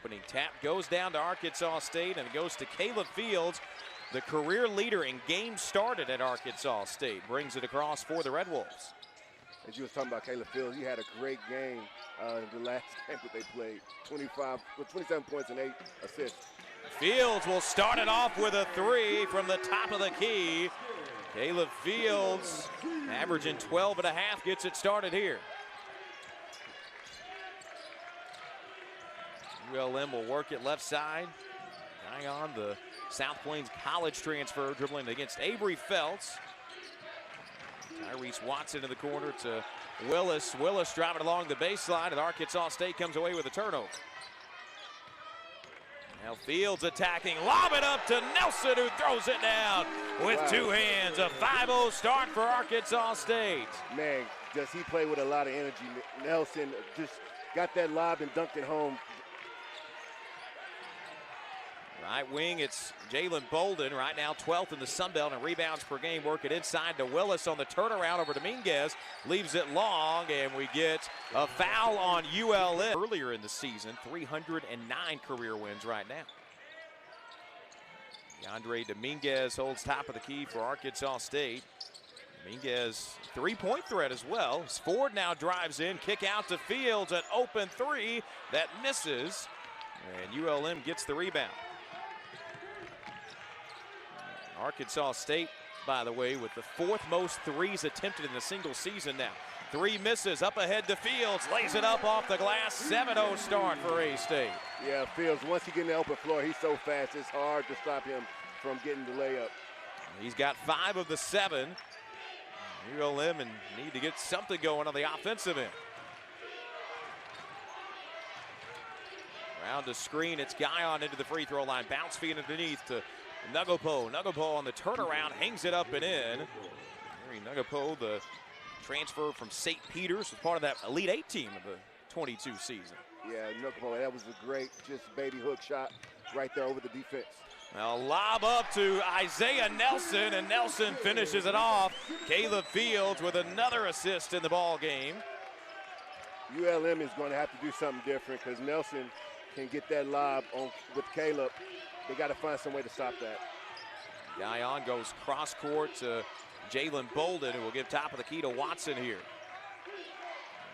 Opening tap goes down to Arkansas State, and it goes to Caleb Fields, the career leader in games started at Arkansas State. Brings it across for the Red Wolves. As you were talking about Caleb Fields, he had a great game the last game that they played. 27 points and 8 assists. Fields will start it off with a 3 from the top of the key. Caleb Fields, averaging 12.5, gets it started here. ULM will work it left side. Guy on the South Plains College transfer, dribbling against Avery Felts. Tyrese Watson in the corner to Willis. Willis driving along the baseline, and Arkansas State comes away with a turnover. Now Fields attacking, lob it up to Nelson, who throws it down with two hands. A 5-0 start for Arkansas State. Man, does he play with a lot of energy. Nelson just got that lob and dunked it home. Right wing, it's Jalen Bolden, right now 12th in the Sun Belt in rebounds per game. Work it inside to Willis on the turnaround over to Dominguez. Leaves it long, and we get a foul on ULM. Earlier in the season, 309 career wins right now. DeAndre Dominguez holds top of the key for Arkansas State. Dominguez, three-point threat as well. Ford now drives in, kick out to Fields, an open 3 that misses, and ULM gets the rebound. Arkansas State, by the way, with the 4th most threes attempted in a single season now. 3 misses, up ahead to Fields, lays it up off the glass. 7-0 start for A-State. Yeah, Fields, once he gets in the open floor, he's so fast, it's hard to stop him from getting the layup. He's got 5 of the 7. ULM and need to get something going on the offensive end. Around the screen, it's Guyon into the free throw line. Bounce feed underneath to Nugapo. Nugapo on the turnaround, hangs it up and in. Harry Nugapo, the transfer from St. Peter's, was part of that Elite 8 team of the 22 season. Yeah, Nugapo, that was a great just baby hook shot right there over the defense. Now lob up to Isaiah Nelson, and Nelson finishes it off. Caleb Fields with another assist in the ball game. ULM is going to have to do something different because Nelson can get that lob on with Caleb. They got to find some way to stop that. Guyon goes cross court to Jalen Bolden, who will give top of the key to Watson here.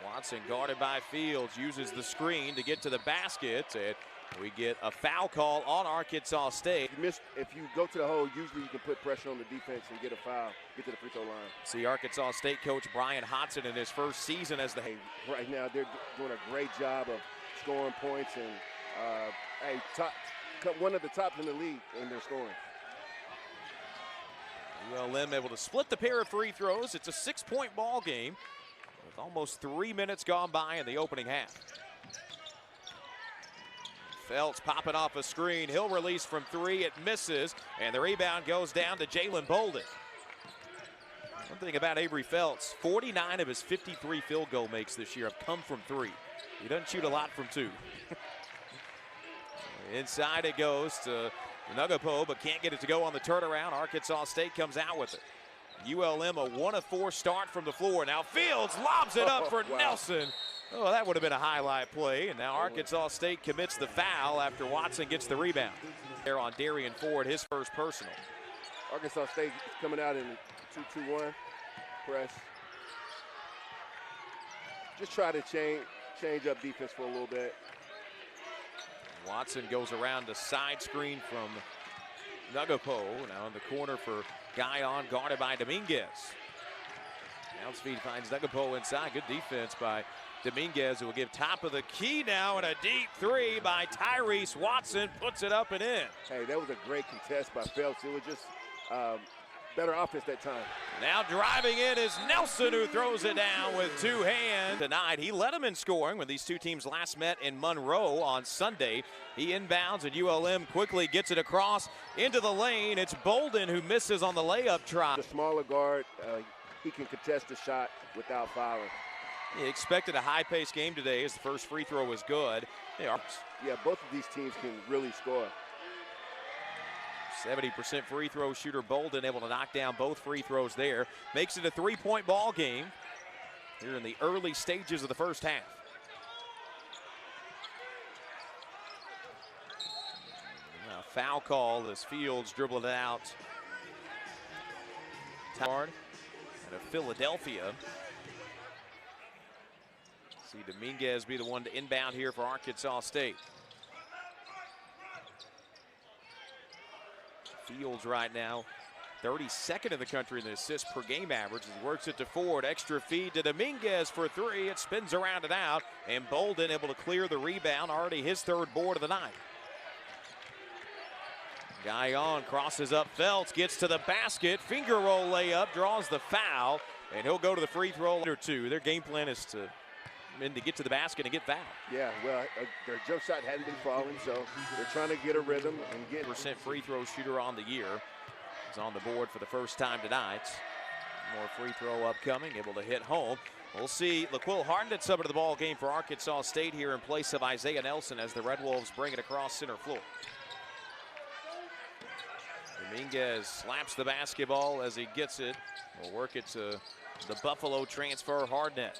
Watson guarded by Fields, uses the screen to get to the basket, and we get a foul call on Arkansas State. If you go to the hole, usually you can put pressure on the defense and get a foul, get to the free throw line. See Arkansas State coach Brian Hodson in his first season as the right now they're doing a great job of scoring points and one of the tops in the league in their scoring. ULM able to split the pair of free throws. It's a 6-point ball game with almost 3 minutes gone by in the opening half. Felts popping off a screen. He'll release from 3. It misses, and the rebound goes down to Jalen Bolden. One thing about Avery Felts, 49 of his 53 field goal makes this year have come from 3. He doesn't shoot a lot from 2. Inside it goes to Nugapo, but can't get it to go on the turnaround. Arkansas State comes out with it. ULM a 1 of 4 start from the floor. Now Fields lobs it up for Nelson. Oh, that would have been a highlight play. And now Arkansas State commits the foul after Watson gets the rebound. There on Darian Ford, his first personal. Arkansas State is coming out in 2-2-1 press. Just try to change up defense for a little bit. Watson goes around the side screen from Nugapo. Now in the corner for Guyon, guarded by Dominguez. Bounce feed finds Nugapo inside. Good defense by Dominguez, who will give top of the key now, and a deep 3 by Tyrese Watson puts it up and in. Hey, that was a great contest by Phelps. It was just better offense that time. Now driving in is Nelson, who throws it down with 2 hands. Tonight, he led them in scoring when these two teams last met in Monroe on Sunday. He inbounds, and ULM quickly gets it across into the lane. It's Bolden who misses on the layup try. The smaller guard, he can contest the shot without fouling. He expected a high-paced game today as the first free throw was good. Yeah, both of these teams can really score. 70% free throw shooter Bolden able to knock down both free throws there. Makes it a 3-point ball game here in the early stages of the first half. foul call as Fields dribbled it out. Hard out of Philadelphia. See Dominguez be the one to inbound here for Arkansas State. Fields right now 32nd in the country in the assists per game average. He works it to Ford. Extra feed to Dominguez for three. It spins around and out. And Bolden able to clear the rebound. Already his third board of the night. Guy on, crosses up Felts, gets to the basket. Finger roll layup, draws the foul. And he'll go to the free throw or two. Their game plan is to get to the basket and get fouled. Yeah, well, their jump shot hadn't been falling, so they're trying to get a rhythm and get % free throw shooter on the year. He's on the board for the first time tonight. More free throw upcoming, able to hit home. We'll see Laquil Harden sub into the ball game for Arkansas State here in place of Isaiah Nelson as the Red Wolves bring it across center floor. Dominguez slaps the basketball as he gets it. We'll work it to the Buffalo transfer Hardnett.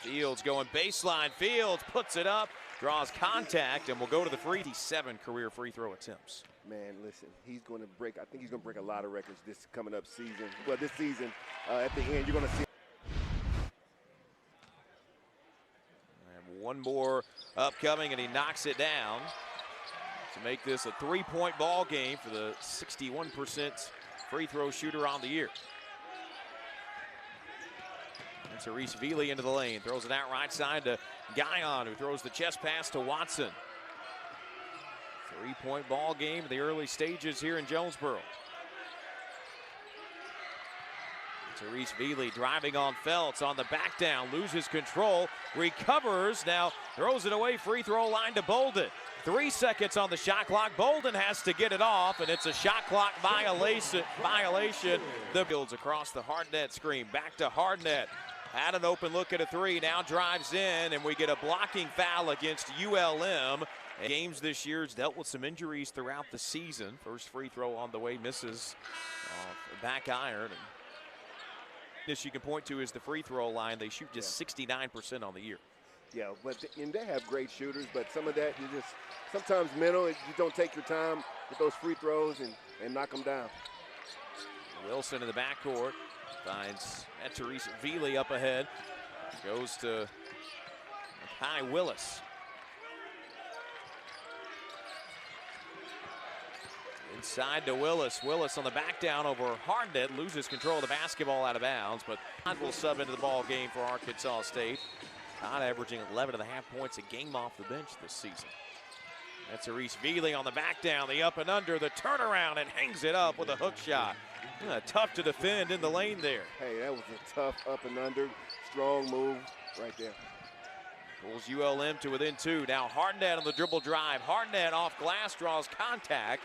Fields going baseline. Fields puts it up, draws contact, and will go to the free. 7 career free throw attempts. Man, listen, he's going to break. I think he's going to break a lot of records this coming up season. Well, this season, at the end, you're going to see. And one more upcoming, and he knocks it down to make this a 3-point ball game for the 61% free throw shooter on the year. It's Reese Veely into the lane, throws it out right side to Guyon, who throws the chest pass to Watson. 3-point ball game in the early stages here in Jonesboro. Reese Veely driving on Felts on the back down, loses control, recovers, now throws it away, free throw line to Bolden. 3 seconds on the shot clock. Bolden has to get it off, and it's a shot clock violation. The builds across the Hardnett screen, back to Hardnett. Had an open look at a three, now drives in, and we get a blocking foul against ULM. Games this year has dealt with some injuries throughout the season. First free throw on the way, misses off back iron. And this you can point to is the free throw line. They shoot just 69% on the year. Yeah, but and they have great shooters, but some of that you just sometimes mental. You don't take your time with those free throws and knock them down. Wilson in the backcourt finds Therese Veely up ahead. Goes to Kai Willis. Inside to Willis. Willis on the back down over Hardnett. Loses control of the basketball out of bounds, but Todd will sub into the ball game for Arkansas State. Todd averaging 11.5 points a game off the bench this season. That's Reese Veely on the back down, the up and under, the turnaround, and hangs it up with a hook shot. Tough to defend in the lane there. Hey, that was a tough up and under, strong move right there. Pulls ULM to within 2. Now Hardnett on the dribble drive. Hardnett off glass, draws contact,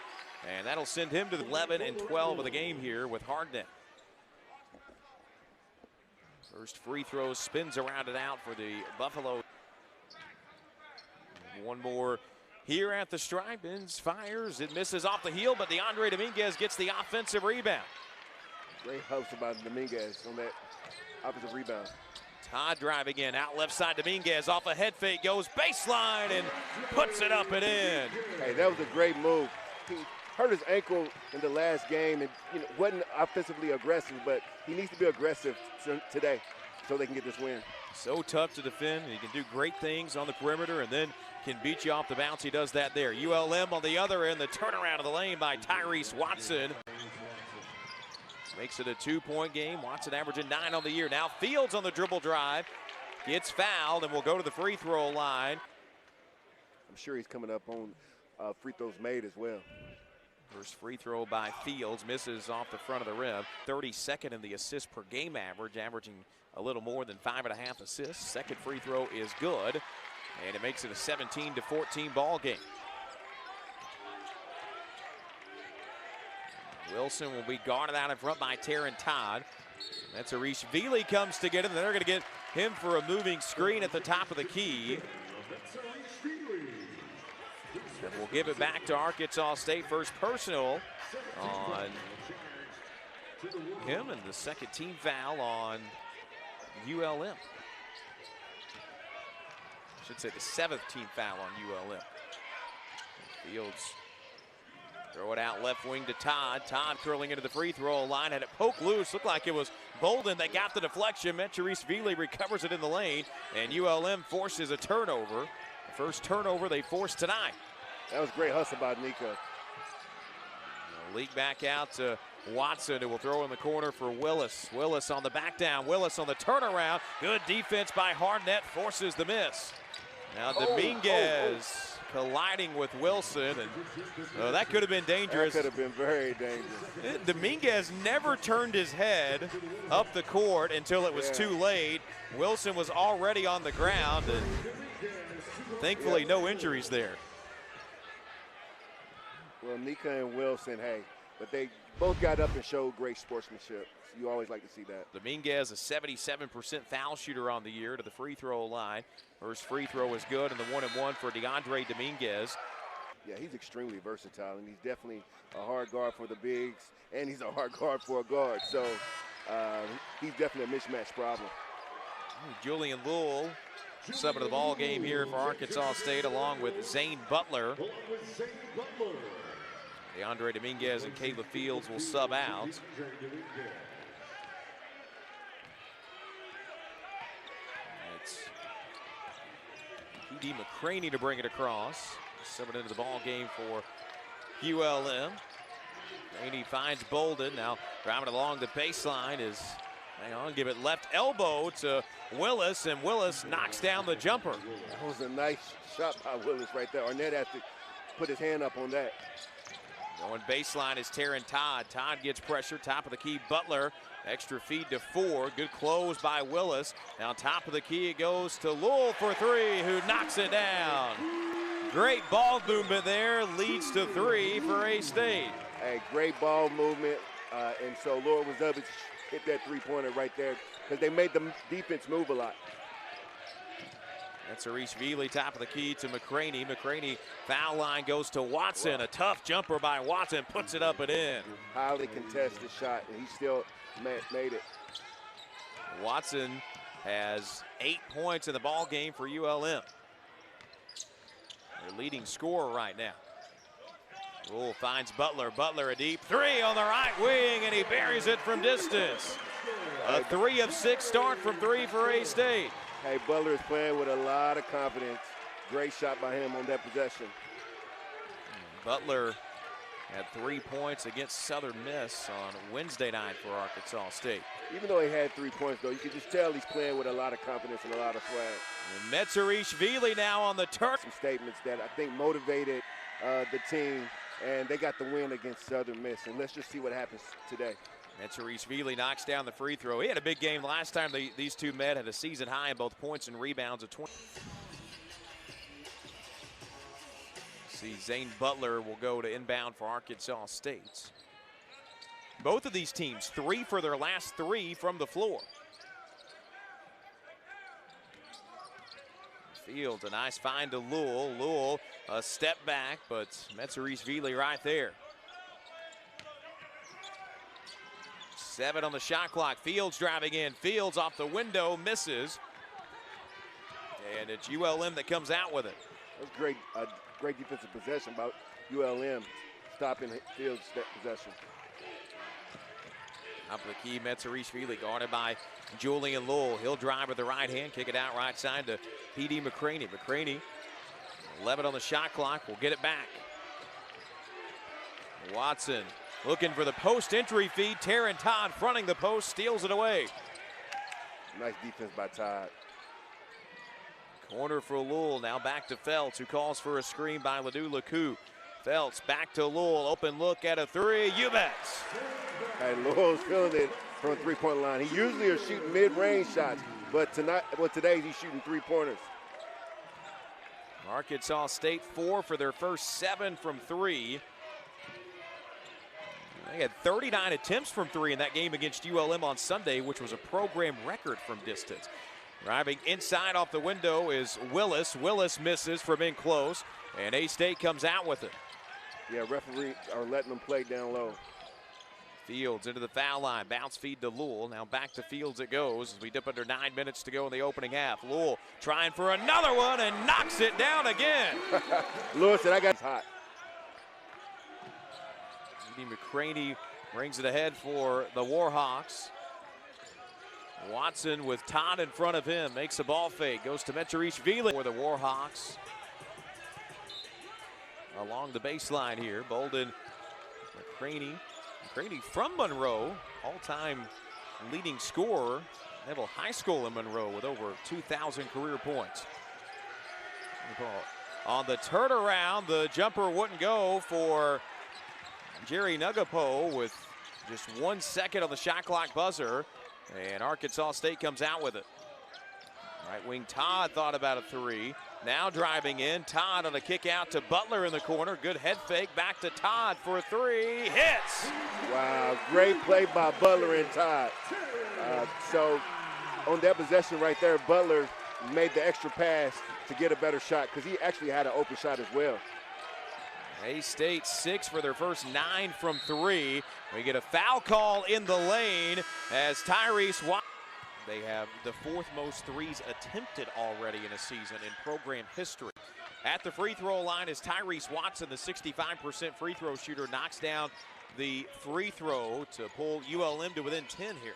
and that'll send him to the 11 and 12 of the game here with Hardnett. First free throw spins around and out for the Buffalo. One more here at the stripe, fires, it misses off the heel, but DeAndre Dominguez gets the offensive rebound. Great hustle by Dominguez on that offensive rebound. Todd driving in, out left side, Dominguez off a head fake, goes baseline and puts it up and in. Hey, that was a great move. He hurt his ankle in the last game and wasn't offensively aggressive, but he needs to be aggressive today so they can get this win. So tough to defend. He can do great things on the perimeter and then can beat you off the bounce. He does that there. ULM on the other end, the turnaround of the lane by Tyrese Watson. Makes it a 2-point game. Watson averaging 9 on the year. Now Fields on the dribble drive. Gets fouled and will go to the free throw line. I'm sure he's coming up on free throws made as well. First free throw by Fields, misses off the front of the rim. 32nd in the assists per game average, averaging a little more than 5.5 assists. Second free throw is good, and it makes it a 17-14 ball game. Wilson will be guarded out in front by Taryn Todd. That's Reese Veely comes to get him. They're going to get him for a moving screen at the top of the key. And we'll give it back to Arkansas State. First personal on him, and the second team foul on ULM. I should say the 7th team foul on ULM. Fields throw it out left wing to Todd. Todd curling into the free throw line, had it poke loose. Looked like it was Bolden that got the deflection. Metzgerishvili recovers it in the lane, and ULM forces a turnover. The first turnover they forced tonight. That was great hustle by Nika. Leak back out to Watson, who will throw in the corner for Willis. Willis on the back down. Willis on the turnaround. Good defense by Harnett, forces the miss. Now Dominguez colliding with Wilson, and that could have been dangerous. That could have been very dangerous. Dominguez never turned his head up the court until it was too late. Wilson was already on the ground, and thankfully no injuries there. Well, Nika and Wilson, hey, but they both got up and showed great sportsmanship. You always like to see that. Dominguez, a 77% foul shooter on the year to the free throw line. First free throw is good, and the 1-and-1 for DeAndre Dominguez. Yeah, he's extremely versatile, and he's definitely a hard guard for the bigs, and he's a hard guard for a guard. So he's definitely a mismatch problem. Julian Lowell subbing to the ball game here for Arkansas State, along with Zane Butler. DeAndre Dominguez and Caleb Fields will sub out. It's P.D. McCraney to bring it across. Subbing into the ball game for ULM. McCraney finds Bolden. Now driving along the baseline is, hang on, give it left elbow to Willis, and Willis knocks down the jumper. That was a nice shot by Willis right there. Arnett has to put his hand up on that. Going baseline is Taryn Todd. Todd gets pressure, top of the key, Butler. Extra feed to 4. Good close by Willis. Now top of the key, it goes to Lowell for 3, who knocks it down. Great ball movement there, leads to 3 for A-State. Hey, great ball movement, and so Lowell was able to hit that three-pointer right there because they made the defense move a lot. Metzgerishvili, top of the key to McCraney. McCraney, foul line goes to Watson. A tough jumper by Watson, puts it up and in. Highly contested shot, and he still made it. Watson has 8 points in the ball game for ULM. Their leading scorer right now. Rule finds Butler. Butler a deep 3 on the right wing, and he buries it from distance. A 3 of 6 start from 3 for A-State. Hey, Butler is playing with a lot of confidence. Great shot by him on that possession. Butler had 3 points against Southern Miss on Wednesday night for Arkansas State. Even though he had 3 points, though, you can just tell he's playing with a lot of confidence and a lot of swag. And Metzgerishvili now on the turn. Some statements that I think motivated the team, and they got the win against Southern Miss. And let's just see what happens today. Metzgerishvili knocks down the free throw. He had a big game last time these two met, had a season high in both points and rebounds of 20. See, Zane Butler will go to inbound for Arkansas State. Both of these teams, 3 for their last 3 from the floor. Fields, a nice find to Lowell. Lowell, a step back, but Metzgerishvili right there. 7 on the shot clock. Fields driving in. Fields off the window, misses. And it's ULM that comes out with it. That was great, great defensive possession by ULM, stopping Fields' possession. Top of the key, Metzgerishvili guarded by Julian Lowell. He'll drive with the right hand, kick it out right side to P.D. McCraney. McCraney, 11 on the shot clock, will get it back. Watson looking for the post entry feed. Taryn Todd fronting the post, steals it away. Nice defense by Todd. Corner for Lowell, now back to Feltz, who calls for a screen by Ladou Lakou. Feltz back to Lowell, open look at a 3, you bet. And Lowell's feeling it from the three-point line. He usually is shooting mid-range shots, but today he's shooting three-pointers. Arkansas State 4 for their first 7 from 3. They had 39 attempts from 3 in that game against ULM on Sunday, which was a program record from distance. Driving inside off the window is Willis. Willis misses from in close, and A-State comes out with it. Yeah, referees are letting them play down low. Fields into the foul line, bounce feed to Lowell. Now back to Fields it goes as we dip under 9 minutes to go in the opening half. Lowell trying for another one and knocks it down again. Lewis said, I got hot. McCraney brings it ahead for the Warhawks. Watson with Todd in front of him, makes a ball fake, goes to Eval for the Warhawks. Along the baseline here, Bolden, McCraney from Monroe, all-time leading scorer, Eval High School in Monroe with over 2,000 career points. On the turnaround, the jumper wouldn't go for Jerry Nugapo with just 1 second on the shot clock buzzer, and Arkansas State comes out with it. Right wing Todd thought about a three. Now driving in, Todd on a kick out to Butler in the corner. Good head fake, back to Todd for a three, hits! Wow, great play by Butler and Todd. So on that possession right there, Butler made the extra pass to get a better shot because he actually had an open shot as well. A-State 6 for their first 9 from 3. We get a foul call in the lane as Tyrese Watson. They have the 4th most threes attempted already in a season in program history. At the free throw line is Tyrese Watson, the 65% free throw shooter, knocks down the free throw to pull ULM to within 10 here.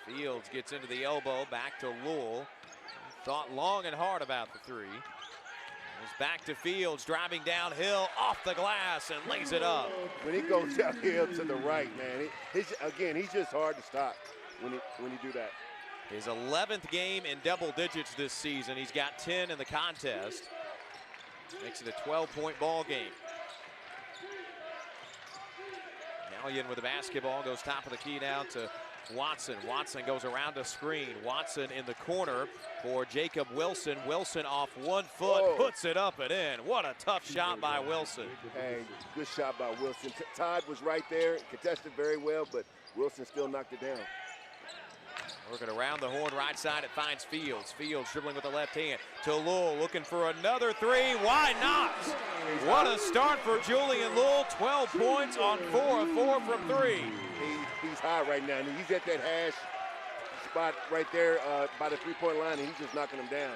Fields gets into the elbow, back to Lowell. Thought long and hard about the three. It's back to Fields, driving downhill, off the glass, and lays it up. When he goes downhill to the right, man, he's just hard to stop when you do that. His 11th game in double digits this season. He's got 10 in the contest. Makes it a 12-point ball game. Mallion with the basketball, goes top of the key now to Watson. Watson goes around a screen. Watson in the corner for Jacob Wilson. Wilson off 1 foot, puts it up and in. What a tough shot by Wilson. Hey, good shot by Wilson. Todd was right there, contested very well, but Wilson still knocked it down. Working around the horn, right side, it finds Fields. Fields dribbling with the left hand to Lowell, looking for another three. Why not? What a start for Julian Lowell. 12 points on 4 of 4 from 3. He's high right now, and he's at that hash spot right there by the three-point line, and he's just knocking him down.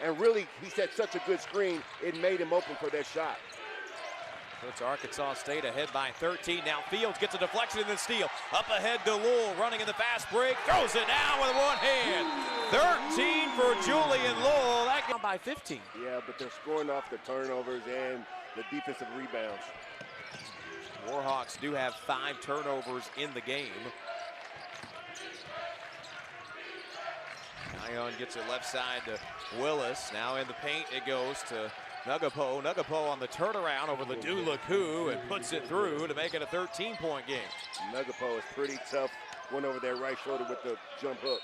And really, he set such a good screen, it made him open for that shot. Puts Arkansas State ahead by 13. Now Fields gets a deflection in the steal. Up ahead to Lowell, running in the fast break. Throws it down with one hand. 13 for Julian Lowell. That got by 15. Yeah, but they're scoring off the turnovers and the defensive rebounds. Warhawks do have 5 turnovers in the game. Ion gets it left side to Willis. Now in the paint it goes to Nugapo. Nugapo on the turnaround over the Laku and puts it through to make it a 13-point game. Nugapo is pretty tough. Went over that right shoulder with the jump hook.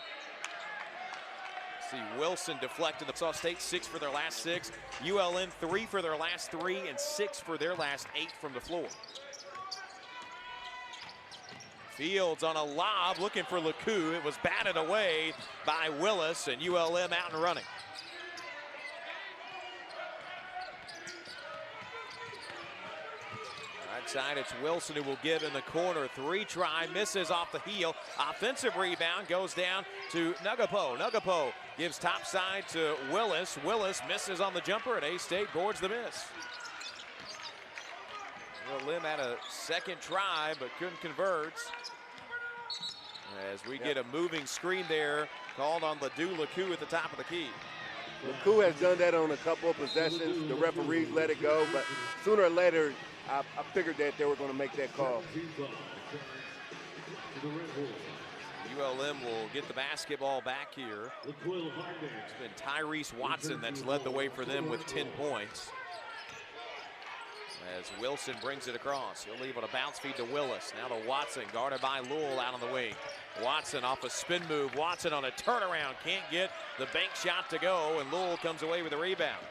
See Wilson deflected. Arkansas State 6 for their last 6. ULM 3 for their last 3 and 6 for their last 8 from the floor. Fields on a lob looking for Laku. It was batted away by Willis, and ULM out and running. Right side, it's Wilson who will give in the corner. 3 try, misses off the heel. Offensive rebound goes down to Nugapo. Nugapo gives top side to Willis. Willis misses on the jumper, and A-State boards the miss. Lim had a second try, but couldn't convert. As we get a moving screen there, called on Laku at the top of the key. Laku has done that on a couple of possessions. The referees let it go, but sooner or later, I figured that they were going to make that call. ULM will get the basketball back here. It's been Tyrese Watson that's led the way for them with 10 points. As Wilson brings it across, he'll leave on a bounce feed to Willis. Now to Watson, guarded by Lowell out on the wing. Watson off a spin move. Watson on a turnaround, can't get the bank shot to go, and Lowell comes away with a rebound.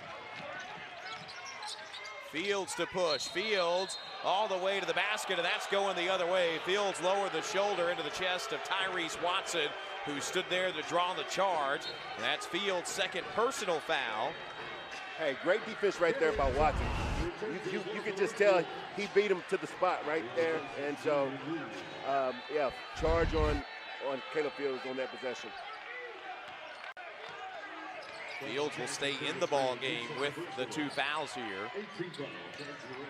Fields to push. Fields all the way to the basket, and that's going the other way. Fields lowered the shoulder into the chest of Tyrese Watson, who stood there to draw the charge. And that's Fields' second personal foul. Hey, great defense right there by Watson. You can just tell he beat him to the spot right there. And so, yeah, charge on Caleb Fields on that possession. Fields will stay in the ball game with the 2 fouls here.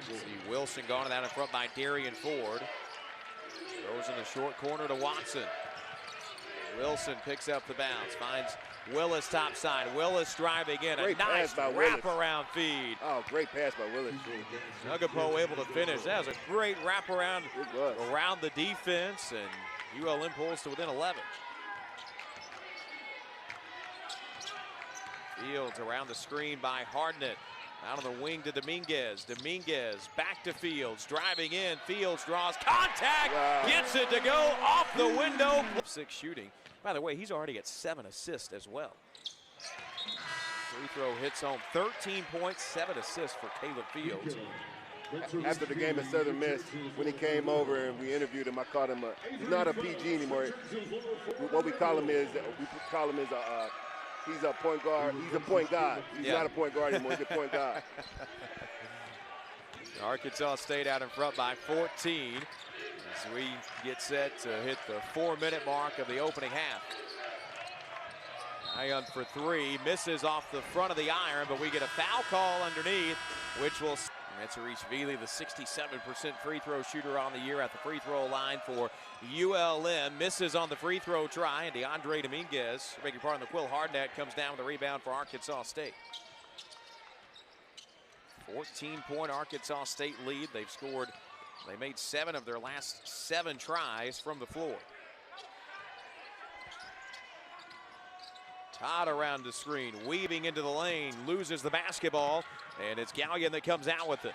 See Wilson gone out in front by Darian Ford. Throws in the short corner to Watson. Wilson picks up the bounce, finds Willis topside. Willis driving in. Great a nice wraparound feed. Oh, great pass by Willis. Nugapo able to finish. That was a great wraparound around the defense, and ULM pulls to within 11. Fields around the screen by Hardnett. Out on the wing to Dominguez. Dominguez back to Fields. Driving in. Fields draws contact. Wow. Gets it to go off the window. 6 shooting. By the way, he's already at 7 assists as well. Free throw hits home. 13 points, 7 assists for Caleb Fields. After the game at Southern Miss, when he came over and we interviewed him, I called him he's not a PG anymore. What we call him is he's a point guard. He's a point guard. He's not a point guard anymore. He's a point guard. Arkansas State out in front by 14 as we get set to hit the 4-minute mark of the opening half. Ion for 3, misses off the front of the iron, but we get a foul call underneath, which will. Metzerishvili, the 67% free throw shooter on the year at the free throw line for ULM. Misses on the free throw try, and DeAndre Dominguez, begging pardon, the Quill Hardnett comes down with a rebound for Arkansas State. 14-point Arkansas State lead. They made 7 of their last 7 tries from the floor. Todd around the screen, weaving into the lane, loses the basketball, and it's Gallion that comes out with it.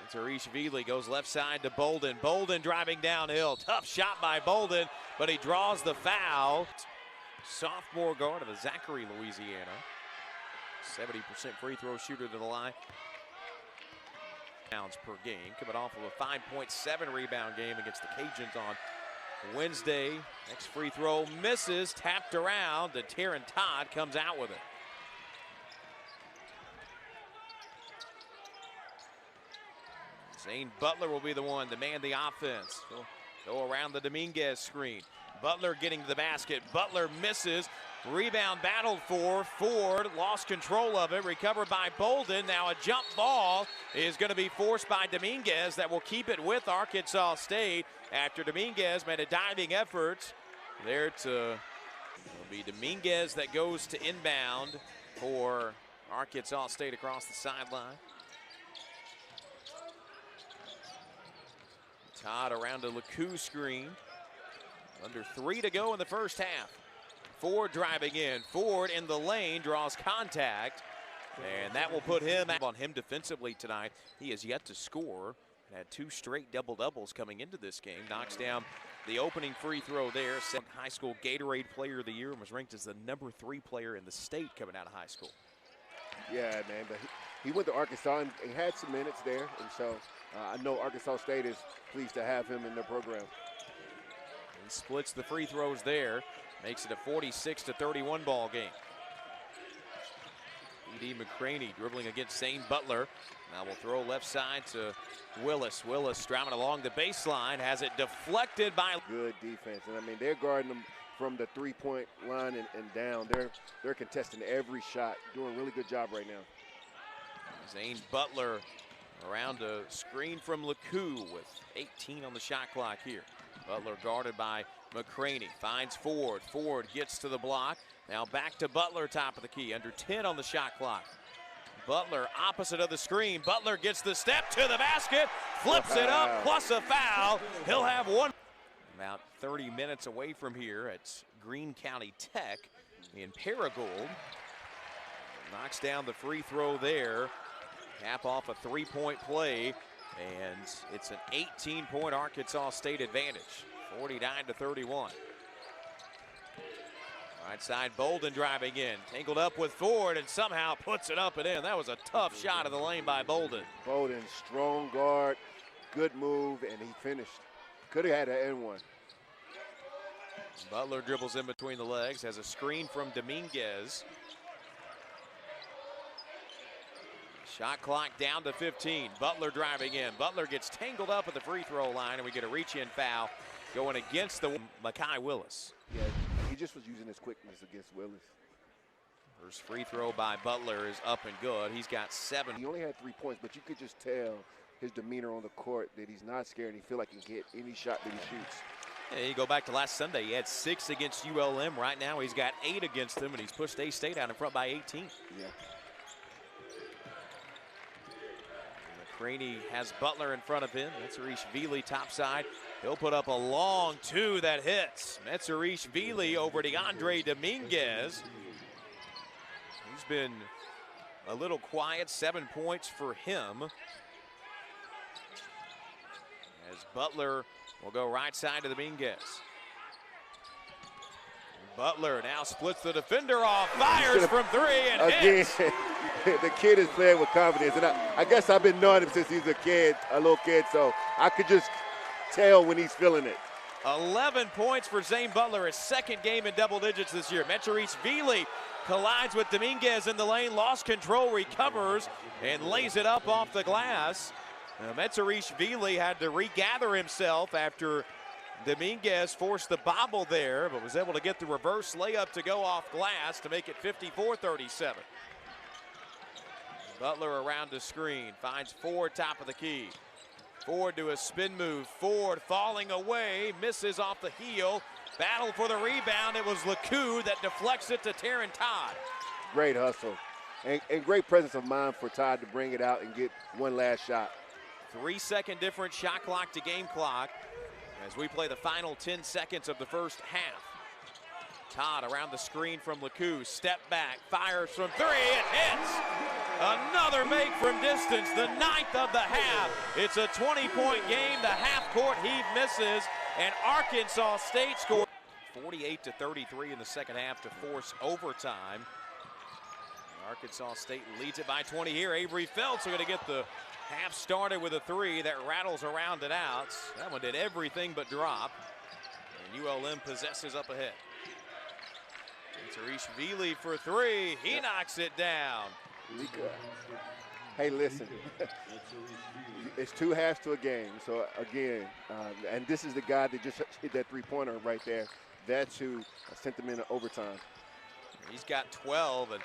Metzerishvili goes left side to Bolden. Bolden driving downhill. Tough shot by Bolden, but he draws the foul. Sophomore guard of the Zachary, Louisiana. 70% free throw shooter to the line. Pounds per game, coming off of a 5.7 rebound game against the Cajuns on Wednesday. Next free throw misses, tapped around, and Taryn Todd comes out with it. Zane Butler will be the one to man the offense. Go around the Dominguez screen. Butler getting to the basket. Butler misses. Rebound battled for. Ford lost control of it. Recovered by Bolden. Now a jump ball is going to be forced by Dominguez that will keep it with Arkansas State after Dominguez made a diving effort there to. It'll be Dominguez that goes to inbound for Arkansas State across the sideline. Todd around a LeCoux screen. Under 3 to go in the first half. Ford driving in. Ford in the lane, draws contact. And that will put him on him defensively tonight. He has yet to score. Had 2 straight double-doubles coming into this game. Knocks down the opening free throw there. High school Gatorade Player of the Year and was ranked as the #3 player in the state coming out of high school. Yeah, man, but he went to Arkansas and he had some minutes there. And so I know Arkansas State is pleased to have him in their program. He splits the free throws there. Makes it a 46-31 ball game. E.D. McCraney dribbling against Zane Butler. Now we'll throw left side to Willis. Willis driving along the baseline. Has it deflected by. Good defense. And I mean, they're guarding them from the 3-point line and down. They're contesting every shot. Doing a really good job right now. Zane Butler around a screen from LeCoux with 18 on the shot clock here. Butler guarded by McCraney, finds Ford. Ford gets to the block. Now back to Butler, top of the key, under 10 on the shot clock. Butler opposite of the screen. Butler gets the step to the basket, flips it up, plus a foul. He'll have one. About 30 minutes away from here at Greene County Tech in Paragould. Knocks down the free throw there. Cap off a 3-point play, and it's an 18-point Arkansas State advantage, 49-31. Right side, Bolden driving in, tangled up with Ford, and somehow puts it up and in. That was a tough shot of the lane by Bolden. Bolden, strong guard, good move, and he finished. Could have had an N1. Butler dribbles in between the legs, has a screen from Dominguez. Shot clock down to 15. Butler driving in. Butler gets tangled up at the free throw line, and we get a reach-in foul going against the Makai Willis. Yeah, he just was using his quickness against Willis. First free throw by Butler is up and good. He's got 7. He only had 3 points, but you could just tell his demeanor on the court that he's not scared. He feel like he can get any shot that he shoots. Yeah, you go back to last Sunday, he had 6 against ULM. Right now he's got 8 against them, and he's pushed A-State out in front by 18. Yeah. McCraney has Butler in front of him. Metzerish-Vili topside. He'll put up a long 2 that hits. Metzerish-Vili over DeAndre Dominguez. He's been a little quiet, 7 points for him. As Butler will go right side to Dominguez. Butler now splits the defender off, fires from 3 and hits. The kid is playing with confidence, and I guess I've been knowing him since he's a little kid, so I could just tell when he's feeling it. 11 points for Zane Butler, his 2nd game in double digits this year. Metzerish-Vili collides with Dominguez in the lane, lost control, recovers, and lays it up off the glass. Metzerish-Vili had to regather himself after Dominguez forced the bobble there, but was able to get the reverse layup to go off glass to make it 54-37. Butler around the screen, finds Ford top of the key. Ford to a spin move, Ford falling away, misses off the heel. Battle for the rebound, it was LeCoux that deflects it to Terran Todd. Great hustle, and great presence of mind for Todd to bring it out and get one last shot. 3-second difference, shot clock to game clock, as we play the final 10 seconds of the first half. Todd around the screen from LeCoux, step back, fires from 3, it hits! Another make from distance, the 9th of the half. It's a 20-point game, the half-court heave misses, and Arkansas State scores 48-33 in the second half to force overtime. Arkansas State leads it by 20 here. Avery Phelps are going to get the half started with a 3 that rattles around and out. That one did everything but drop. And ULM possesses up ahead. Metzerish-Vili for 3. He knocks it down. Hey, listen. It's 2 halves to a game. So, again, and this is the guy that just hit that 3-pointer right there. That's who sent them into overtime. He's got 12, and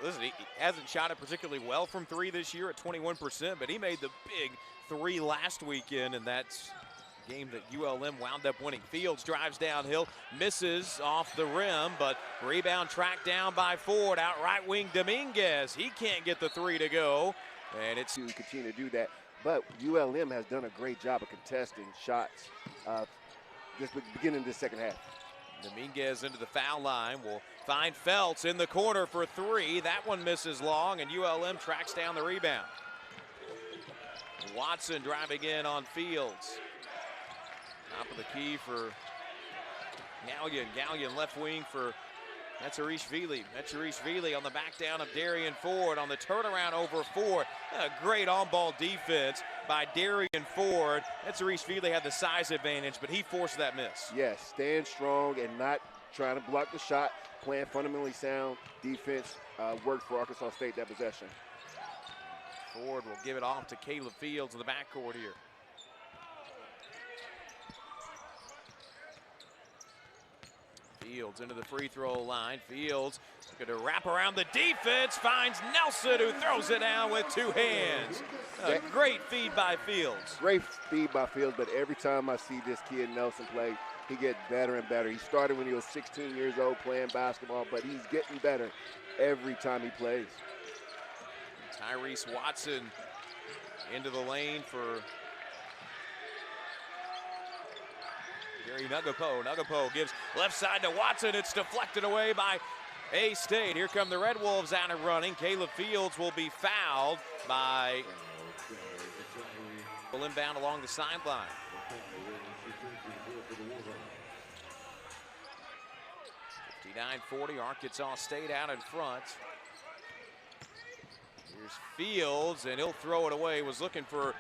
listen, he hasn't shot it particularly well from 3 this year at 21%, but he made the big 3 last weekend, and that's a game that ULM wound up winning. Fields drives downhill, misses off the rim, but rebound tracked down by Ford, out right wing Dominguez. He can't get the 3 to go, and it's to continue to do that. But ULM has done a great job of contesting shots just beginning of the second half. Dominguez into the foul line will find Phelps in the corner for 3. That one misses long, and ULM tracks down the rebound. Watson driving in on Fields. Top of the key for Gallion. Gallion left wing for Metzerish-Vili. Metzerish-Vili on the back down of Darian Ford on the turnaround over Ford. A great on-ball defense by Darian Ford. Metzerish-Vili had the size advantage, but he forced that miss. Yes, stand strong and not trying to block the shot, playing fundamentally sound defense worked for Arkansas State that possession. Ford will give it off to Caleb Fields in the backcourt here. Fields into the free throw line. Fields going to wrap around the defense, finds Nelson, who throws it down with 2 hands. A great feed by Fields. Great feed by Fields, but every time I see this kid Nelson play, he gets better and better. He started when he was 16 years old playing basketball, but he's getting better every time he plays. Tyrese Watson into the lane for Gary Nugapo. Nugapo gives left side to Watson. It's deflected away by A-State. Here come the Red Wolves out and running. Caleb Fields will be fouled by inbound along the sideline. .40, Arkansas State out in front. Here's Fields, and he'll throw it away. Was looking for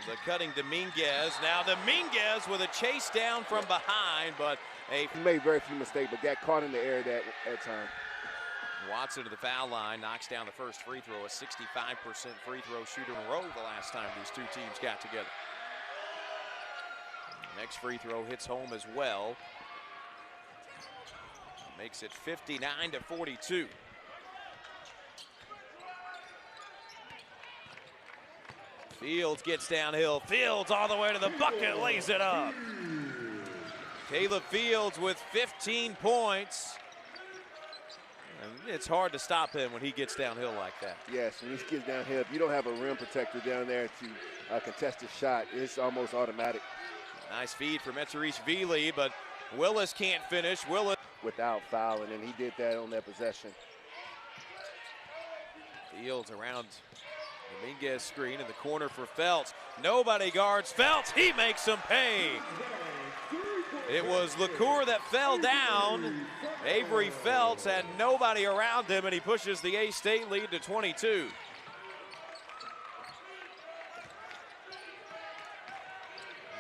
the cutting Dominguez. Now Dominguez with a chase down from behind, but he made very few mistakes, but got caught in the air that time. Watson to the foul line, knocks down the first free throw. A 65% free throw shooter in a row the last time these 2 teams got together. Next free throw hits home as well. Makes it 59-42. Fields gets downhill. Fields all the way to the bucket, lays it up. Caleb Fields with 15 points. And it's hard to stop him when he gets downhill like that. Yes, when he gets downhill, if you don't have a rim protector down there to contest his shot, it's almost automatic. Nice feed for Metzerishvili, but Willis can't finish. Willis without fouling, and he did that on that possession. Fields around Dominguez screen in the corner for Felts. Nobody guards Felts. He makes him pay. It was LaCour that fell down. Avery Felts had nobody around him, and he pushes the A-State lead to 22.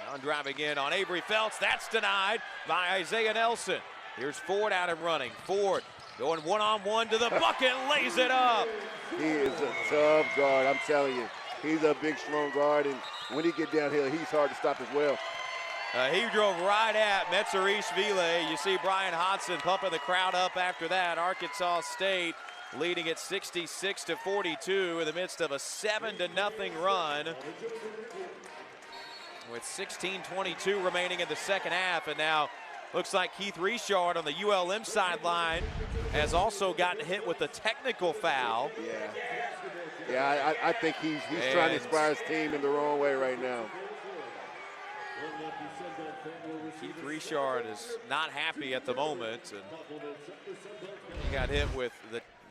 Now driving in on Avery Felts. That's denied by Isaiah Nelson. Here's Ford out and running. Ford going one-on-one to the bucket, lays it up. He is a tough guard, I'm telling you. He's a big, strong guard, and when he gets downhill, he's hard to stop as well. He drove right at Metzerishvili. You see Brian Hodson pumping the crowd up after that. Arkansas State leading at 66-42 in the midst of a 7-0 run with 16:22 remaining in the second half. And now looks like Keith Richard on the ULM sideline has also gotten hit with a technical foul. Yeah, I think he's trying to inspire his team in the wrong way right now. Keith Richard is not happy at the moment, and he got hit with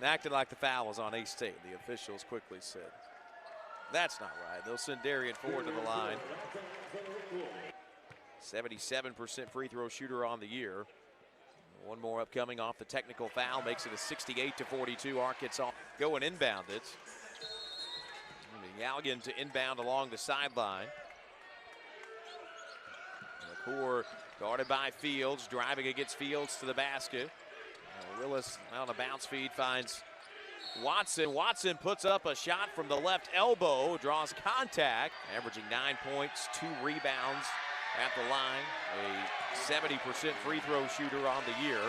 acting like the foul was on A-State. The officials quickly said, that's not right. They'll send Darian Ford to the line. 77% free throw shooter on the year. One more upcoming off the technical foul makes it a 68-42 Arkansas. Going inbound it. Galligan to inbound along the sideline. LaCour guarded by Fields, driving against Fields to the basket. Willis on a bounce feed finds Watson. Watson puts up a shot from the left elbow, draws contact, averaging 9 points, 2 rebounds at the line. A 70% free throw shooter on the year.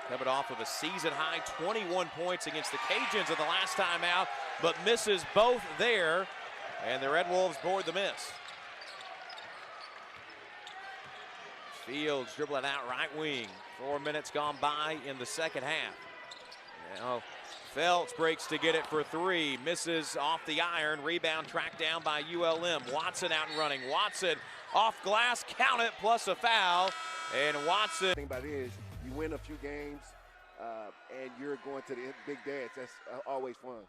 Coming off of a season-high 21 points against the Cajuns in the last time out, but misses both there, and the Red Wolves board the miss. Fields dribbling out right wing. 4 minutes gone by in the second half. Now Felts breaks to get it for 3, misses off the iron. Rebound tracked down by ULM. Watson out and running. Watson off glass, count it, plus a foul. And Watson. The thing about it is, you win a few games, and you're going to the big dance. That's always fun.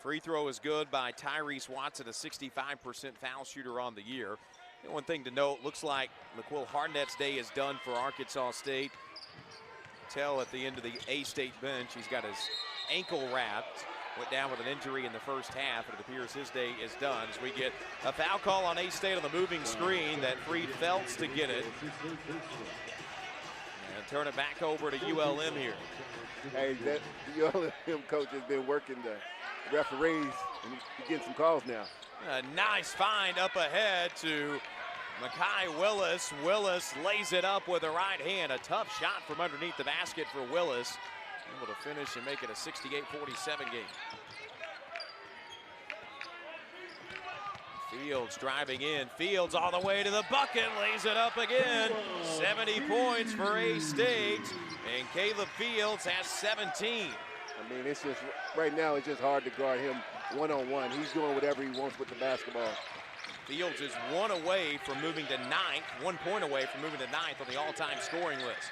Free throw is good by Tyrese Watson, a 65% foul shooter on the year. And one thing to note, looks like McQuill Harnett's day is done for Arkansas State. Tell at the end of the A-State bench, he's got his ankle wrapped. Went down with an injury in the first half, and it appears his day is done as we get a foul call on A-State on the moving screen that freed Felts to get it. And turn it back over to ULM here. Hey, that ULM coach has been working the referees, and he's getting some calls now. A nice find up ahead to Makai Willis. Willis lays it up with the right hand. A tough shot from underneath the basket for Willis. Able to finish and make it a 68-47 game. Fields driving in. Fields all the way to the bucket. Lays it up again. 70 points for A-State. And Caleb Fields has 17. I mean, it's just, right now, it's just hard to guard him one-on-one. He's doing whatever he wants with the basketball. Fields is 1 away from moving to 9th, 1 point away from moving to 9th on the all-time scoring list.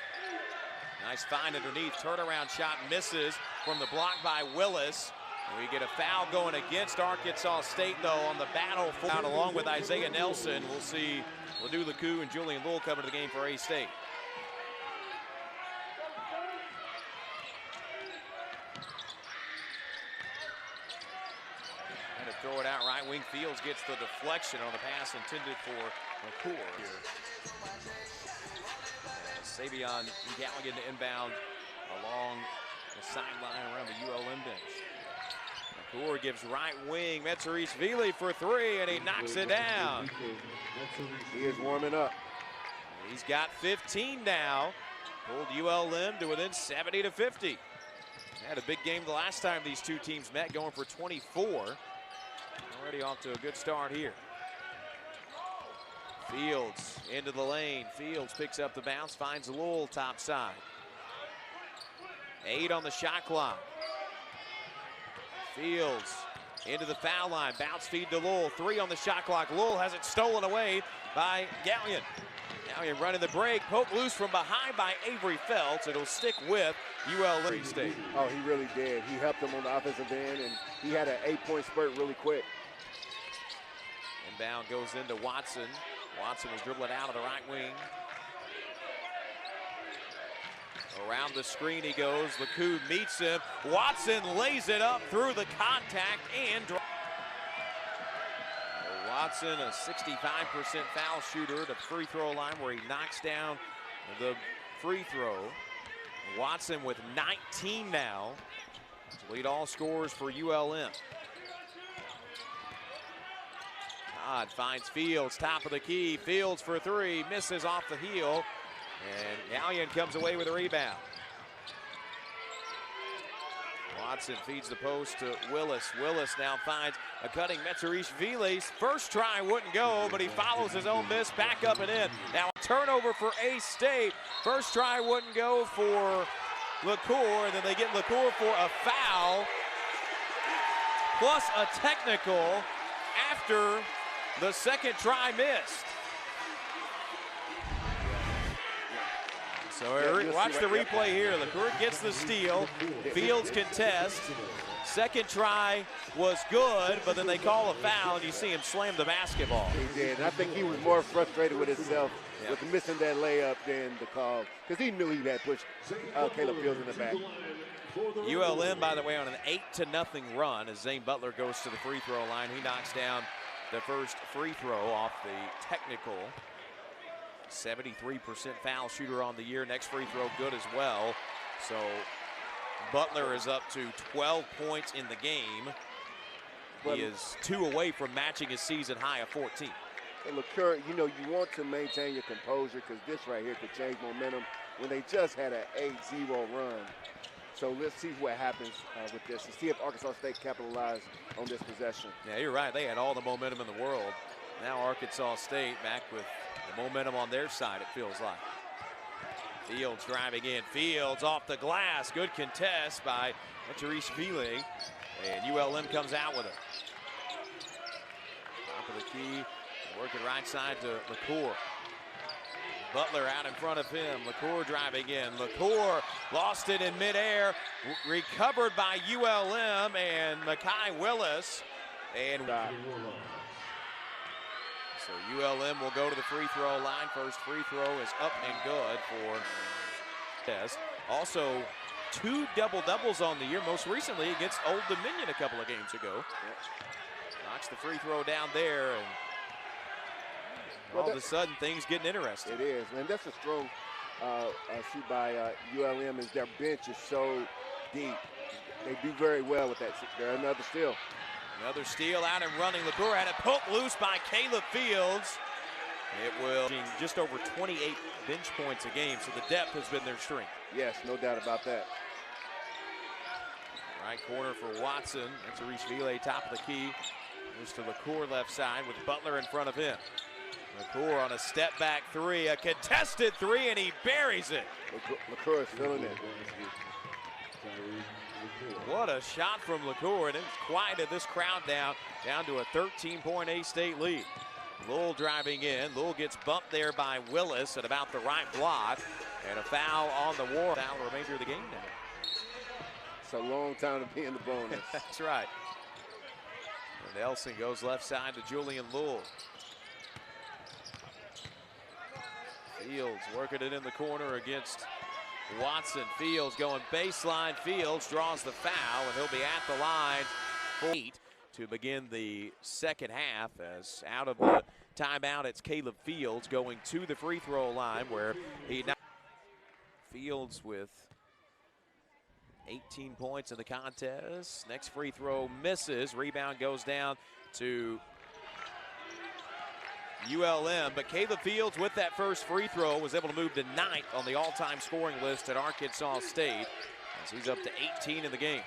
Nice find underneath, turnaround shot misses from the block by Willis. And we get a foul going against Arkansas State, though, on the battle for along with Isaiah Nelson. We'll see Ledoux LeCoux and Julian Lowell coming to the game for A-State. Throw it out right wing. Fields gets the deflection on the pass intended for McCour here. Savion Galligan to inbound along the sideline around the ULM bench. McCour gives right wing. Metzerishvili for 3, and he knocks it down. He is warming up. He's got 15 now. Pulled ULM to within 70 to 50. Had a big game the last time these two teams met, going for 24. Already off to a good start here. Fields into the lane. Fields picks up the bounce, finds Lowell top side. 8 on the shot clock. Fields into the foul line. Bounce feed to Lowell. 3 on the shot clock. Lowell has it stolen away by Gallion. Gallion running the break. Poked loose from behind by Avery Felts. It'll stick with UL State. Oh, he really did. He helped him on the offensive end, and he had an 8-point spurt really quick. Inbound goes into Watson. Watson will dribble it out of the right wing. Around the screen he goes. LeCoux meets him. Watson lays it up through the contact and Watson, a 65% foul shooter, to free throw line where he knocks down the free throw. Watson with 19 now to lead all scorers for ULM. Todd finds Fields, top of the key. Fields for 3, misses off the heel. And Gallion comes away with a rebound. Watson feeds the post to Willis. Willis now finds a cutting Metzerish-Viles. First try wouldn't go, but he follows his own miss, back up and in. Now a turnover for A-State. First try wouldn't go for LaCour, and then they get LaCour for a foul, plus a technical after the second try missed. So watch the replay here. LaCour gets the steal. Fields contest. Second try was good, but then they call a foul, and you see him slam the basketball. He did. And I think he was more frustrated with himself with missing that layup than the call, because he knew he had pushed Caleb Fields in the back. ULM, by the way, on an 8-0 run as Zane Butler goes to the free throw line. He knocks down the first free throw off the technical. 73% foul shooter on the year. Next free throw good as well. So Butler is up to 12 points in the game. He is 2 away from matching his season high of 14. And LaCour, you know, you want to maintain your composure, because this right here could change momentum when they just had an 8-0 run. So let's see what happens with this, and see if Arkansas State capitalized on this possession. Yeah, you're right. They had all the momentum in the world. Now Arkansas State back with the momentum on their side, it feels like. Fields driving in. Fields off the glass. Good contest by Metzerish-Viles. And ULM comes out with it. Top of the key. Working right side to LaCour. Butler out in front of him. LaCour driving in. LaCour lost it in midair. Recovered by ULM and Mekhi Willis. And so ULM will go to the free throw line. First free throw is up and good for Test. Also, 2 double-doubles on the year, most recently against Old Dominion a couple of games ago. Knocks the free throw down there, and all of a sudden things getting interesting. It is, and that's a strong shoot by ULM, is their bench is so deep. They do very well with that. They're another steal. Another steal out and running. LaCour had it poked loose by Caleb Fields. It will just over 28 bench points a game, so the depth has been their strength. Yes, no doubt about that. Right corner for Watson. Metzerish-Viles, top of the key. Moves to LaCour left side with Butler in front of him. LaCour on a step back 3, a contested 3, and he buries it. LaCour is filling it. What a shot from LaCour, and it's quieted this crowd down to a 13-point A-State lead. Lowell driving in. Lowell gets bumped there by Willis at about the right block, and a foul on the War. Foul the remainder of the game now. It's a long time to be in the bonus. That's right. And Nelson goes left side to Julian Lowell. Fields working it in the corner against Watson. Fields going baseline. Fields draws the foul, and he'll be at the line for 8 to begin the second half. As out of the timeout, it's Caleb Fields going to the free throw line, where he Fields with 18 points in the contest. Next free throw misses. Rebound goes down to ULM, but Caleb Fields with that first free throw was able to move to 9th on the all-time scoring list at Arkansas State, as he's up to 18 in the game.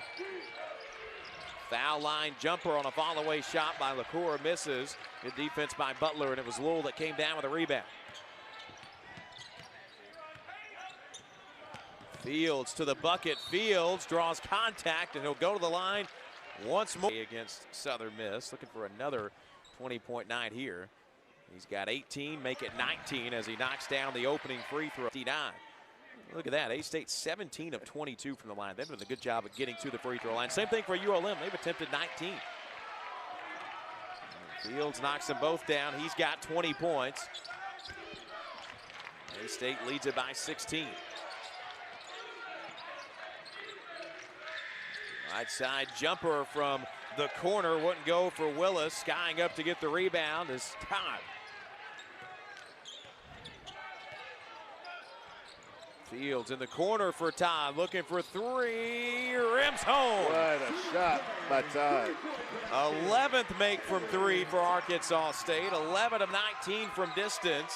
Foul line jumper on a fall-away shot by LaCour, misses. Good defense by Butler, and it was Lowell that came down with a rebound. Fields to the bucket. Fields draws contact, and he'll go to the line once more against Southern Miss, looking for another 20-point night here. He's got 18, make it 19 as he knocks down the opening free throw. 59. Look at that, A-State 17 of 22 from the line. They've done a good job of getting to the free throw line. Same thing for ULM, they've attempted 19. Fields knocks them both down. He's got 20 points. A-State leads it by 16. Right side jumper from the corner wouldn't go for Willis. Skying up to get the rebound is Todd. Fields in the corner for Todd, looking for three, rims home. What a shot by Todd. 11th make from three for Arkansas State, 11 of 19 from distance.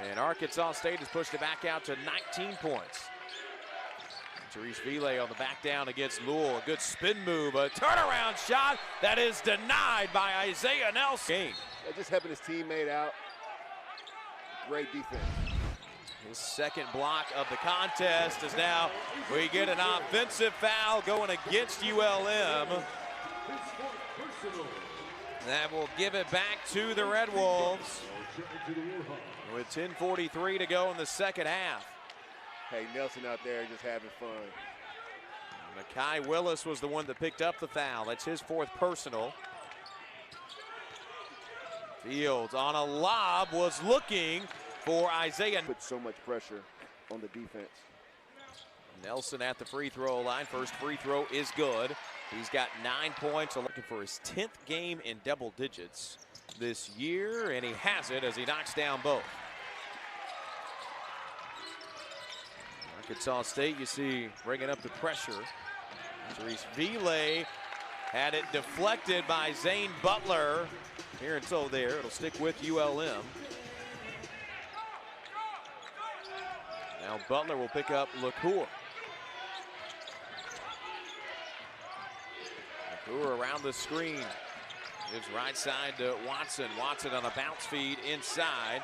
And Arkansas State has pushed it back out to 19 points. Therese Ville on the back down against Lowell. A good spin move, a turnaround shot that is denied by Isaiah Nelson. Just helping his teammate out. Great defense. His second block of the contest is now we get an offensive foul going against ULM. That will give it back to the Red Wolves with 10:43 to go in the second half. Hey, Nelson out there just having fun. Makai Willis was the one that picked up the foul. That's his fourth personal. Fields on a lob was looking for Isaiah. Put so much pressure on the defense. Nelson at the free throw line. First free throw is good. He's got 9 points. Looking for his 10th game in double digits this year, and he has it as he knocks down both. Arkansas State, you see, bringing up the pressure. Therese Ville had it deflected by Zane Butler. Here and so there, it'll stick with ULM. Now Butler will pick up LaCour. LaCour around the screen. Gives right side to Watson. Watson on a bounce feed inside.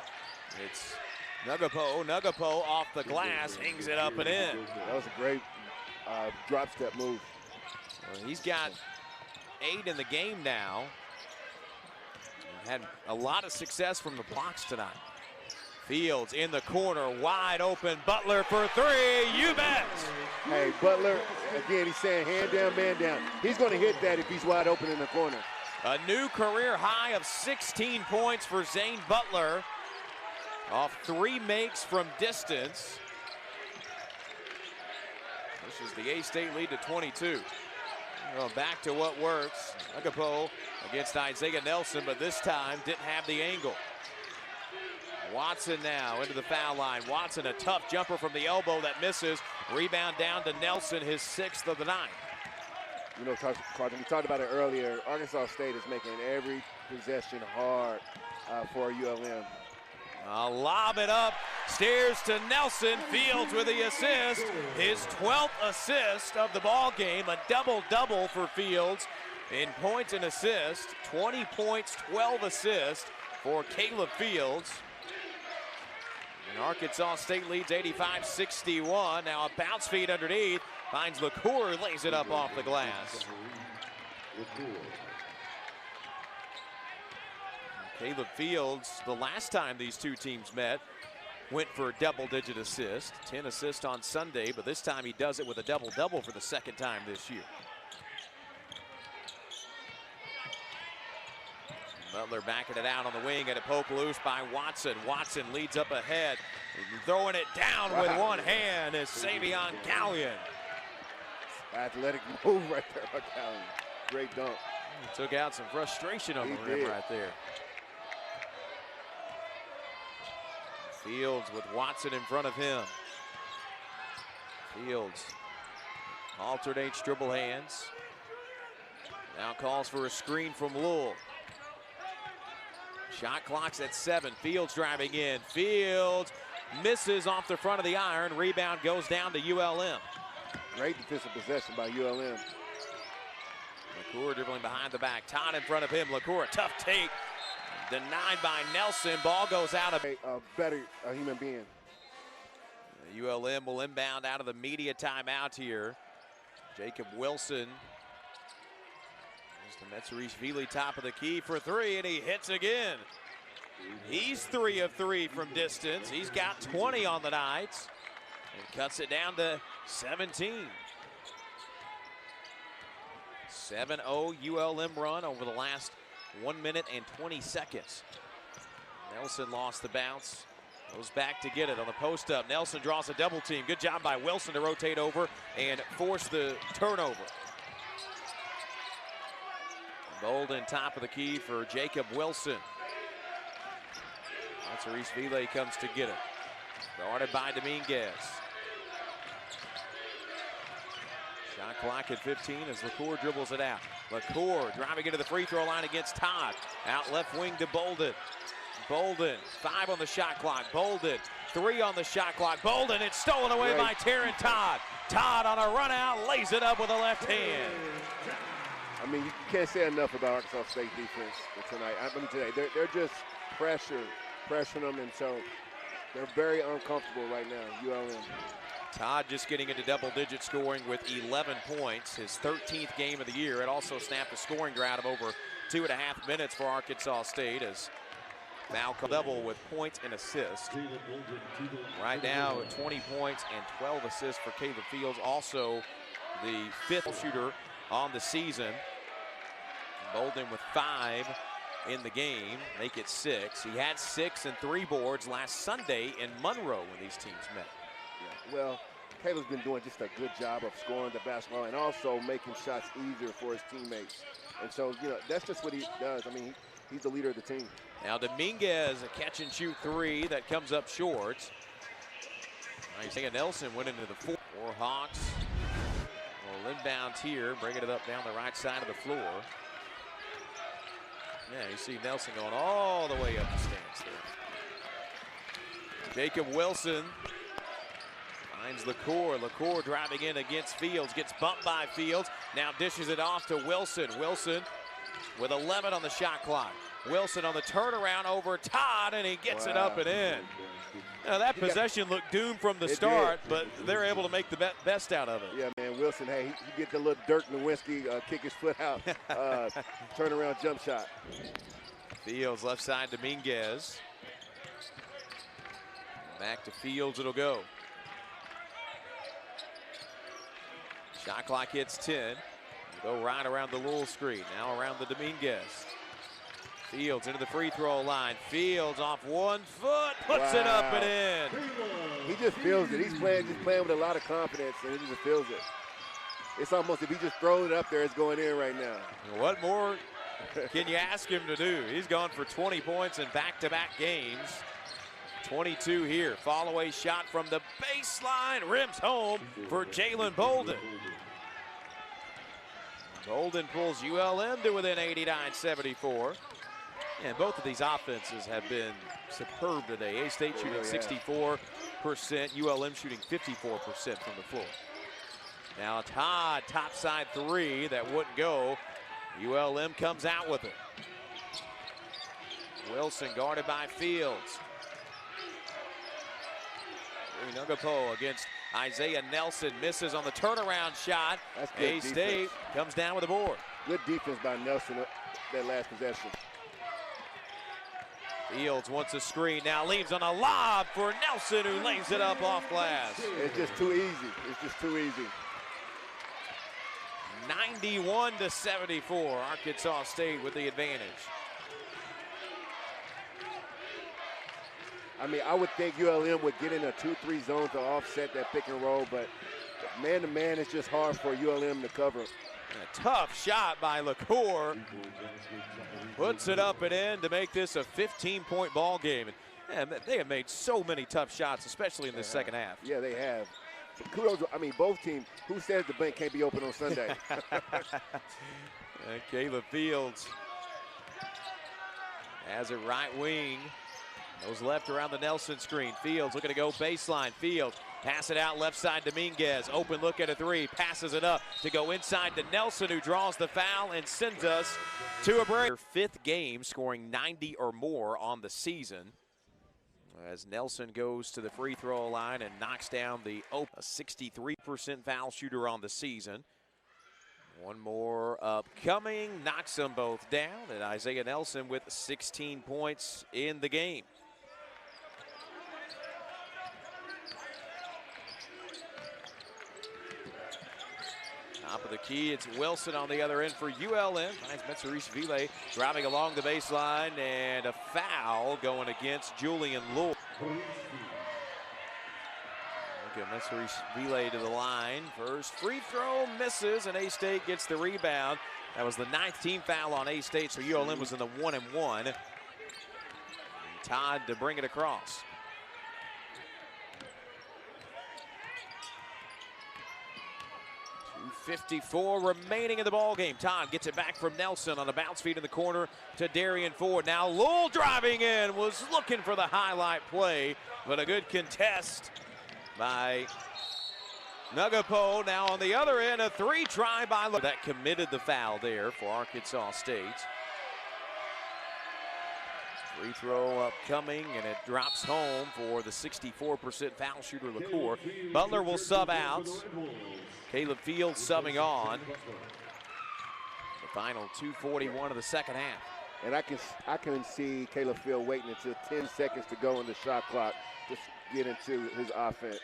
It's Nugapo. Nugapo off the glass, hangs it up and in. That was a great drop step move. Well, he's got 8 in the game now. Had a lot of success from the blocks tonight. Fields in the corner, wide open. Butler for three, you bet. Hey, Butler, again, he's saying hand down, man down. He's going to hit that if he's wide open in the corner. A new career high of 16 points for Zane Butler. Off 3 makes from distance. This is the A-State lead to 22. Well, back to what works. Nugapo against Isaiah Nelson, but this time didn't have the angle. Watson now into the foul line. Watson, a tough jumper from the elbow that misses. Rebound down to Nelson, his 6th of the night. You know, Carlton, we talked about it earlier. Arkansas State is making every possession hard for ULM. Lob it up, steers to Nelson. Fields with the assist, his 12th assist of the ball game. A double-double for Fields in points and assists. 20 points, 12 assists for Caleb Fields. And Arkansas State leads 85-61. Now a bounce feed underneath. Finds LaCour, lays it up off the glass. Caleb Fields, the last time these two teams met, went for a double-digit assist. 10 assists on Sunday, but this time he does it with a double-double for the second time this year. Butler backing it out on the wing, and a poke loose by Watson. Watson leads up ahead, throwing it down with one hand is Savion Gallion. Athletic move right there by Gallion. Great dunk. He took out some frustration on the rim right there. Fields with Watson in front of him. Fields alternates dribble hands. Now calls for a screen from Lowell. Shot clock's at 7. Fields driving in. Fields misses off the front of the iron. Rebound goes down to ULM. Great defensive possession by ULM. LaCour dribbling behind the back. Todd in front of him. LaCour, a tough take. Denied by Nelson. Ball goes out of a better human being. ULM will inbound out of the media timeout here. Jacob Wilson. There's the Metzerish-Vili top of the key for 3, and he hits again. He's 3 of 3 from distance. He's got 20 on the night and cuts it down to 17. 7-0 ULM run over the last 1 minute and 20 seconds. Nelson lost the bounce. Goes back to get it on the post up. Nelson draws a double team. Good job by Wilson to rotate over and force the turnover. Bolden top of the key for Jacob Wilson. Metzerish-Vili comes to get it. Guarded by Dominguez. Shot clock at 15 as LaCour dribbles it out. LaCour driving into the free throw line against Todd. Out left wing to Bolden. Bolden, 5 on the shot clock. Bolden, 3 on the shot clock. Bolden, it's stolen away by Terran Todd. Todd on a run out, lays it up with a left hand. I mean, you can't say enough about Arkansas State defense tonight. Let me tell you, they're just pressuring them, and so they're very uncomfortable right now, ULM. Todd just getting into double-digit scoring with 11 points, his 13th game of the year. It also snapped a scoring drought of over 2.5 minutes for Arkansas State as Val double with points and assists. Right now, 20 points and 12 assists for Caleb Fields, also the 5th shooter on the season. Bolden with 5 in the game, make it 6. He had 6 and 3 boards last Sunday in Monroe when these teams met. Yeah, well, Caleb's been doing just a good job of scoring the basketball and also making shots easier for his teammates. And so, you know, that's just what he does. I mean, he's the leader of the team. Now Dominguez, a catch and shoot 3 that comes up short. Isaiah Nelson went into the 4. Hawks will inbound here, bringing it up down the right side of the floor. Yeah, you see Nelson going all the way up the stands there. Jacob Wilson finds LaCour. LaCour driving in against Fields, gets bumped by Fields, now dishes it off to Wilson. Wilson with 11 on the shot clock. Wilson on the turnaround over Todd, and he gets it up and in. Now that possession looked doomed from the start, but they're able to make the best out of it. Yeah, man, Wilson, hey, he get the little Dirk Nowitzki kick his foot out, turnaround jump shot. Fields left side, Dominguez. Back to Fields it'll go. Shot clock hits 10. Go right around the little screen, now around the Dominguez. Fields into the free throw line. Fields off 1 foot, puts it up and in. He just feels it. He's playing with a lot of confidence, and he just feels it. It's almost if he just throws it up there, it's going in right now. What more can you ask him to do? He's gone for 20 points in back-to-back games. 22 here. Fall away shot from the baseline, rims home for Jalen Bolden. Bolden pulls ULM to within 89-74. And both of these offenses have been superb today. A-State shooting 64%, ULM shooting 54% from the floor. Now Todd, topside 3 that wouldn't go. ULM comes out with it. Wilson guarded by Fields. Nungapo against Isaiah Nelson, misses on the turnaround shot. A-State comes down with the board. Good defense by Nelson that last possession. Fields wants a screen, now leaves on a lob for Nelson, who lays it up off glass. It's just too easy. It's just too easy. 91-74, Arkansas State with the advantage. I mean, I would think ULM would get in a 2-3 zone to offset that pick and roll, but man-to-man, it's just hard for ULM to cover. A tough shot by LaCour. Puts it up and in to make this a 15-point ball game. And they have made so many tough shots, especially in the second half. Yeah, they have. But kudos, I mean, both teams. Who says the bank can't be open on Sunday? Caleb Fields As a right wing. Goes left around the Nelson screen. Fields looking to go baseline. Fields pass it out left side. Dominguez. Open look at a three. Passes it up to go inside to Nelson, who draws the foul and sends us to a break. Their fifth game, scoring 90 or more on the season. As Nelson goes to the free throw line and knocks down the a 63% foul shooter on the season. One more upcoming. Knocks them both down. And Isaiah Nelson with 16 points in the game. Top of the key, it's Wilson on the other end for ULM. Finds Metzeris-Vile driving along the baseline, and a foul going against Julian Lewell. Look at Metzeris-Vile to the line. First free throw misses, and A-State gets the rebound. That was the 9th team foul on A-State, so ULM was in the 1-and-1. And Todd to bring it across. 2:54 remaining in the ball game. Todd gets it back from Nelson on a bounce feed in the corner to Darian Ford. Now Lowell driving in, was looking for the highlight play, but a good contest by Nugapo. Now on the other end, a three try by Lowell. That committed the foul there for Arkansas State. Free throw upcoming, and it drops home for the 64% foul shooter LaCour. Butler will sub out. Caleb Fields subbing on. The final 2:41 of the second half. And I can see Caleb Fields waiting until 10 seconds to go on the shot clock to get into his offense.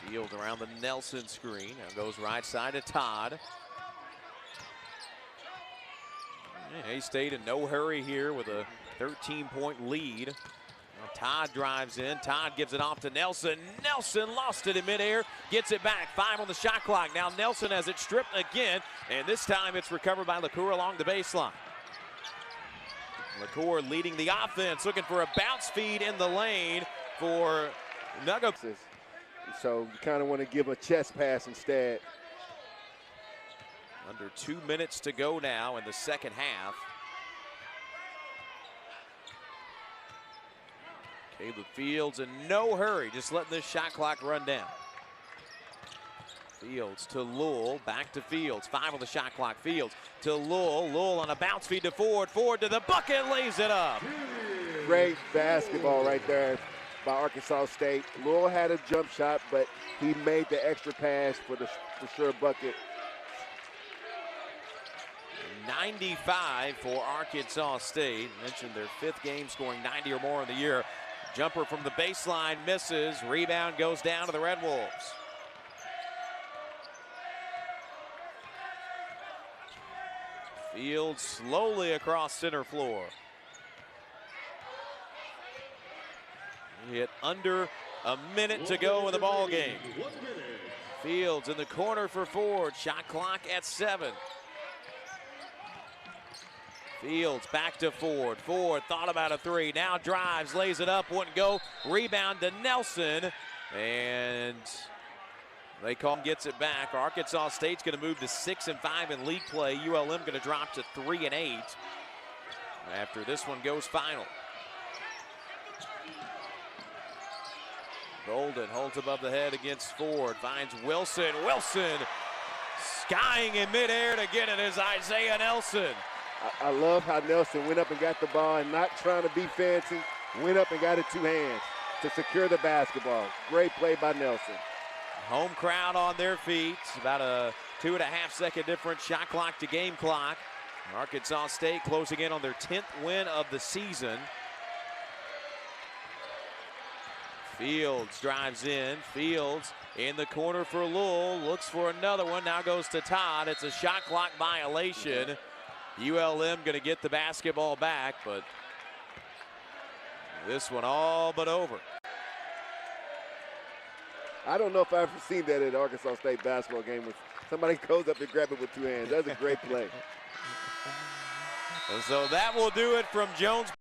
Field around the Nelson screen. Now goes right side to Todd. A-State in no hurry here with a 13-point lead. Now Todd drives in. Todd gives it off to Nelson. Nelson lost it in midair. Gets it back. 5 on the shot clock. Now Nelson has it stripped again, and this time it's recovered by LaCour along the baseline. LaCour leading the offense, looking for a bounce feed in the lane for Nugapo. So you kind of want to give a chest pass instead. Under 2 minutes to go now in the second half. Caleb Fields in no hurry, just letting this shot clock run down. Fields to Lowell, back to Fields. 5 on the shot clock. Fields to Lowell. Lowell on a bounce feed to Ford. Ford to the bucket, lays it up. Great basketball right there by Arkansas State. Lowell had a jump shot, but he made the extra pass for the sure bucket. 95 for Arkansas State. Mentioned their 5th game, scoring 90 or more in the year. Jumper from the baseline misses. Rebound goes down to the Red Wolves. Fields slowly across center floor. Hit under a minute to go in the ball game. Fields in the corner for Ford. Shot clock at 7. Fields back to Ford. Ford thought about a three. Now drives, lays it up, wouldn't go. Rebound to Nelson. And they call him, gets it back. Arkansas State's going to move to 6-5 in league play. ULM going to drop to 3-8 after this one goes final. Golden holds above the head against Ford. Finds Wilson. Wilson skying in midair to get it is Isaiah Nelson. I love how Nelson went up and got the ball and not trying to be fancy, went up and got it 2 hands to secure the basketball. Great play by Nelson. Home crowd on their feet. About a 2.5-second difference, shot clock to game clock. Arkansas State closing in on their 10th win of the season. Fields drives in. Fields in the corner for Lowell. Looks for another one. Now goes to Todd. It's a shot clock violation. ULM going to get the basketball back, but this one all but over. I don't know if I've ever seen that at an Arkansas State basketball game where somebody goes up and grab it with 2 hands. That's a great play. And so that will do it from Jones.